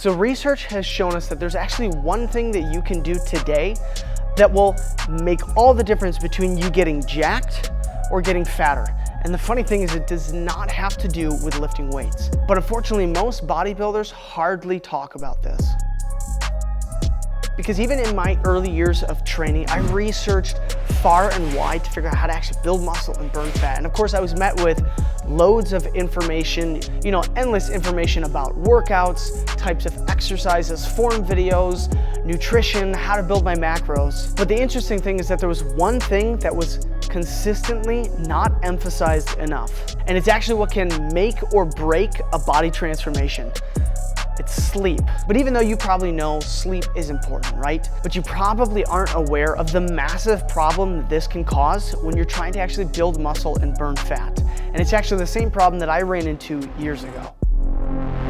So research has shown us that there's actually one thing that you can do today that will make all the difference between you getting jacked or getting fatter. And the funny thing is it does not have to do with lifting weights. But unfortunately, most bodybuilders hardly talk about this. Because even in my early years of training, I researched far and wide to figure out how to actually build muscle and burn fat. And of course, I was met with loads of information, endless information about workouts, types of exercises, form videos, nutrition, how to build my macros. But the interesting thing is that there was one thing that was consistently not emphasized enough. And it's actually what can make or break a body transformation. It's sleep. But even though you probably know sleep is important, right? But you probably aren't aware of the massive problem that this can cause when you're trying to actually build muscle and burn fat. And it's actually the same problem that I ran into years ago.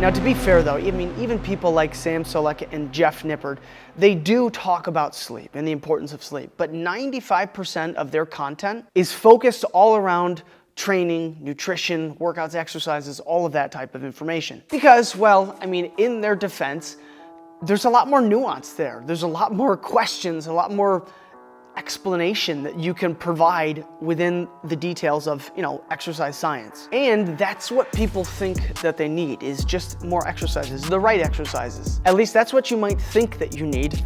Now, to be fair though, even people like Sam Solek and Jeff Nippard, they do talk about sleep and the importance of sleep, but 95% of their content is focused all around training, nutrition, workouts, exercises, all of that type of information. Because, in their defense, there's a lot more nuance there. There's a lot more questions, a lot more explanation that you can provide within the details of, exercise science. And that's what people think that they need, is just more exercises, the right exercises. At least that's what you might think that you need,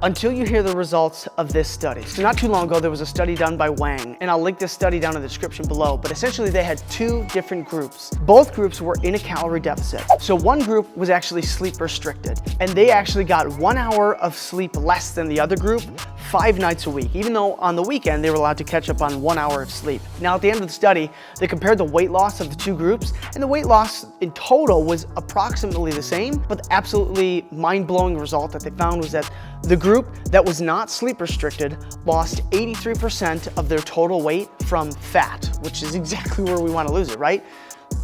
until you hear the results of this study. So not too long ago, there was a study done by Wang, and I'll link this study down in the description below, but essentially they had two different groups. Both groups were in a calorie deficit. So one group was actually sleep restricted, and they actually got 1 hour of sleep less than the other group 5 nights a week, even though on the weekend they were allowed to catch up on 1 hour of sleep. Now at the end of the study, they compared the weight loss of the two groups, and the weight loss in total was approximately the same, but the absolutely mind-blowing result that they found was that the group that was not sleep restricted lost 83% of their total weight from fat, which is exactly where we want to lose it, right?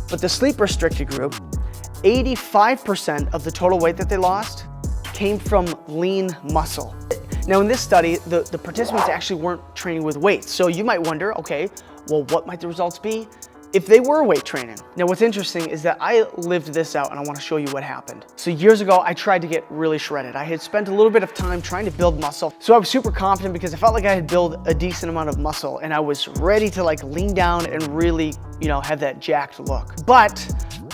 But the sleep restricted group, 85% of the total weight that they lost came from lean muscle. Now in this study, the participants actually weren't training with weights. So you might wonder, okay, well, what might the results be if they were weight training? Now what's interesting is that I lived this out, and I want to show you what happened. So years ago, I tried to get really shredded. I had spent a little bit of time trying to build muscle. So I was super confident because I felt like I had built a decent amount of muscle, and I was ready to lean down and really, have that jacked look. But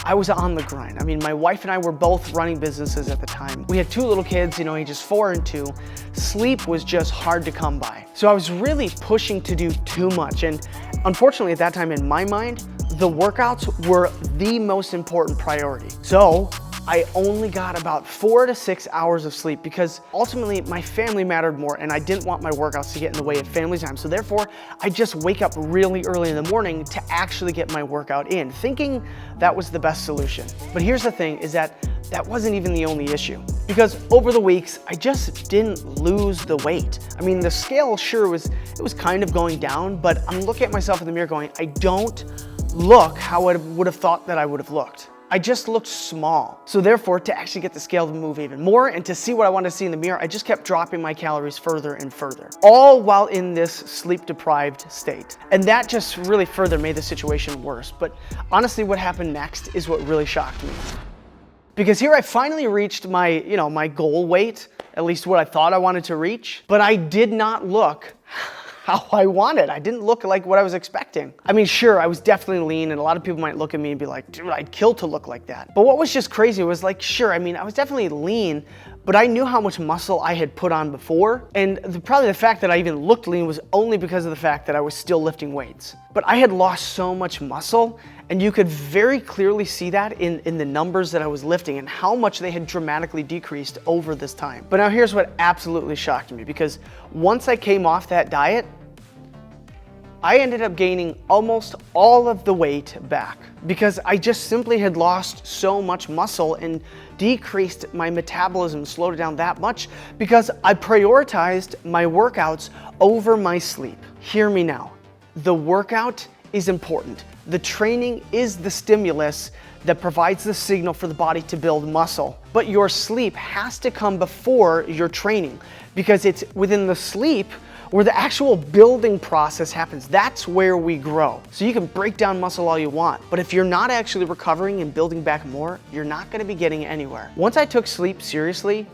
I was on the grind. My wife and I were both running businesses at the time. We had 2 little kids, ages 4 and 2. Sleep was just hard to come by. So I was really pushing to do too much. And unfortunately at that time in my mind, the workouts were the most important priority. So I only got about 4 to 6 hours of sleep because ultimately my family mattered more, and I didn't want my workouts to get in the way of family time. So therefore, I just wake up really early in the morning to actually get my workout in, thinking that was the best solution. But here's the thing, is that wasn't even the only issue. Because over the weeks, I just didn't lose the weight. The scale sure was kind of going down, but I'm looking at myself in the mirror going, I don't look how I would have thought that I would have looked. I just looked small. So therefore, to actually get the scale to move even more and to see what I wanted to see in the mirror, I just kept dropping my calories further and further, all while in this sleep-deprived state. And that just really further made the situation worse. But honestly, what happened next is what really shocked me. Because here I finally reached my, my goal weight, at least what I thought I wanted to reach, but I did not look how I wanted. I didn't look like what I was expecting. Sure, I was definitely lean, and a lot of people might look at me and be like, dude, I'd kill to look like that. But what was just crazy was sure, I was definitely lean, but I knew how much muscle I had put on before. And probably the fact that I even looked lean was only because of the fact that I was still lifting weights. But I had lost so much muscle, and you could very clearly see that in the numbers that I was lifting and how much they had dramatically decreased over this time. But now here's what absolutely shocked me, because once I came off that diet, I ended up gaining almost all of the weight back because I just simply had lost so much muscle and decreased my metabolism, slowed it down that much because I prioritized my workouts over my sleep. Hear me now. The workout is important. The training is the stimulus that provides the signal for the body to build muscle. But your sleep has to come before your training because it's within the sleep where the actual building process happens. That's where we grow. So you can break down muscle all you want, but if you're not actually recovering and building back more, you're not gonna be getting anywhere. Once I took sleep seriously,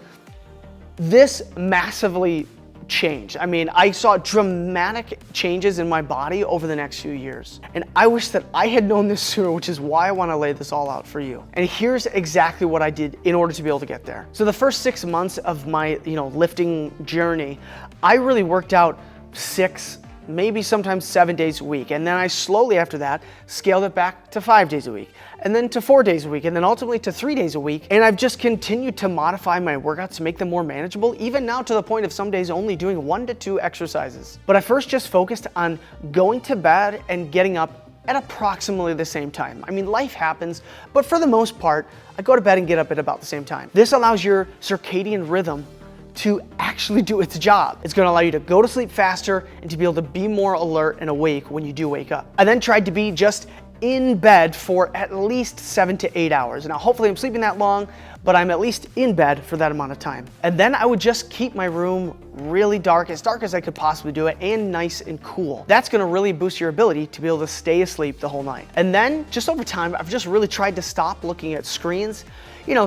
this massively changed. I mean, I saw dramatic changes in my body over the next few years. And I wish that I had known this sooner, which is why I want to lay this all out for you. And here's exactly what I did in order to be able to get there. So the first 6 months of my, lifting journey, I really worked out 6, maybe sometimes 7 days a week. And then I slowly after that scaled it back to 5 days a week, and then to 4 days a week, and then ultimately to 3 days a week. And I've just continued to modify my workouts to make them more manageable, even now to the point of some days only doing 1 to 2 exercises. But I first just focused on going to bed and getting up at approximately the same time. I mean, life happens, but for the most part, I go to bed and get up at about the same time. This allows your circadian rhythm to actually do its job. It's gonna allow you to go to sleep faster and to be able to be more alert and awake when you do wake up. I then tried to be just in bed for at least 7 to 8 hours. Now, hopefully I'm sleeping that long, but I'm at least in bed for that amount of time. And then I would just keep my room really dark as I could possibly do it, and nice and cool. That's gonna really boost your ability to be able to stay asleep the whole night. And then just over time, I've just really tried to stop looking at screens,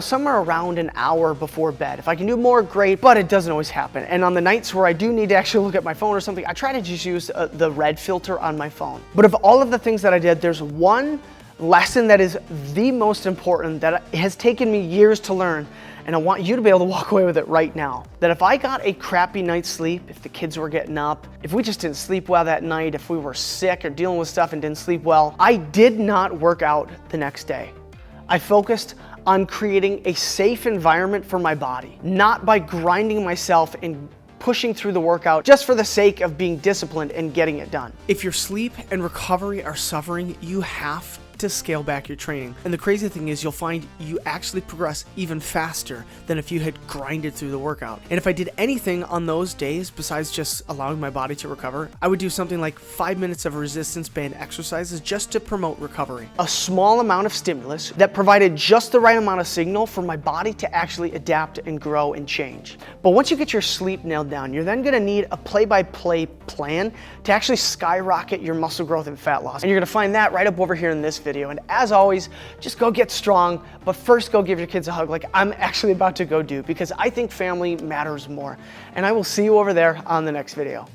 somewhere around an hour before bed. If I can do more, great, but it doesn't always happen. And on the nights where I do need to actually look at my phone or something, I try to just use the red filter on my phone. But of all of the things that I did, there's one lesson that is the most important that has taken me years to learn, and I want you to be able to walk away with it right now. That if I got a crappy night's sleep, if the kids were getting up, if we just didn't sleep well that night, if we were sick or dealing with stuff and didn't sleep well, I did not work out the next day. I focused on creating a safe environment for my body, not by grinding myself and pushing through the workout just for the sake of being disciplined and getting it done. If your sleep and recovery are suffering, you have to scale back your training. And the crazy thing is you'll find you actually progress even faster than if you had grinded through the workout. And if I did anything on those days besides just allowing my body to recover, I would do something like 5 minutes of resistance band exercises just to promote recovery. A small amount of stimulus that provided just the right amount of signal for my body to actually adapt and grow and change. But once you get your sleep nailed down, you're then gonna need a play-by-play plan to actually skyrocket your muscle growth and fat loss. And you're gonna find that right up over here in this video. And as always, just go get strong, but first go give your kids a hug like I'm actually about to go do, because I think family matters more. And I will see you over there on the next video.